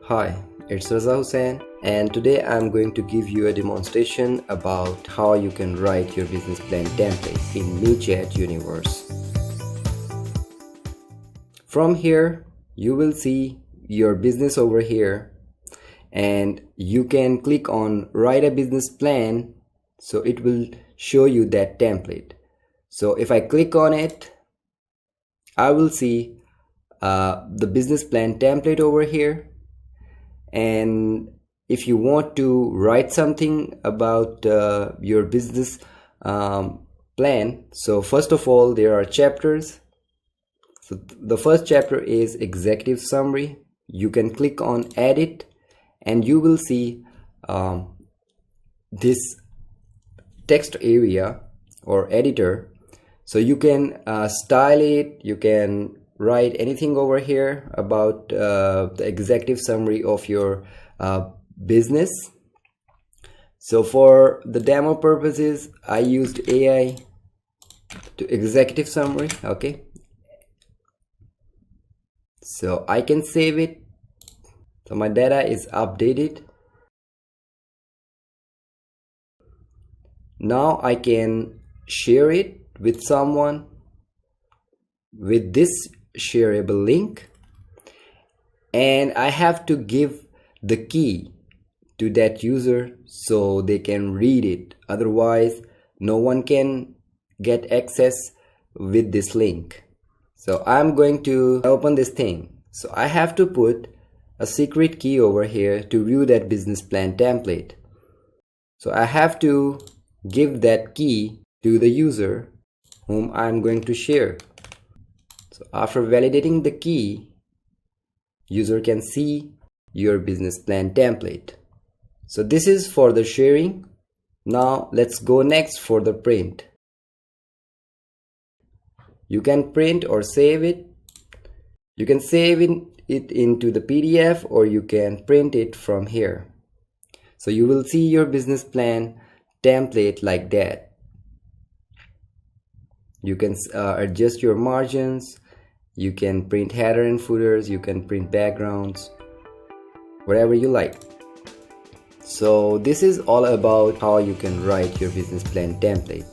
Hi, it's Raza Hussain, and today I'm going to give you a demonstration about how you can write your business plan template in MeChat universe. From here, you will see your business over here, and you can click on write a business plan, so it will show you that template. So if I click on it, I will see the business plan template over here. And if you want to write something about your business plan, so first of all, there are chapters. So the first chapter is executive summary. You can click on edit and you will see this text area or editor. So you can style it, you can write anything over here about the executive summary of your business. So for the demo purposes, I used AI to executive summary. Okay, so I can save it. So my data is updated. Now I can share it with someone with this shareable link, and I have to give the key to that user so they can read it. Otherwise, no one can get access with this link. So I'm going to open this thing. So I have to put a secret key over here to view that business plan template. So I have to give that key to the user whom I'm going to share. So after validating the key, user can see your business plan template. So this is for the sharing. Now let's go next for the print. You can print or save it. You can save it into the PDF, or you can print it from here. So you will see your business plan template like that. You can adjust your margins. You can print header and footers, you can print backgrounds, whatever you like. So this is all about how you can write your business plan template.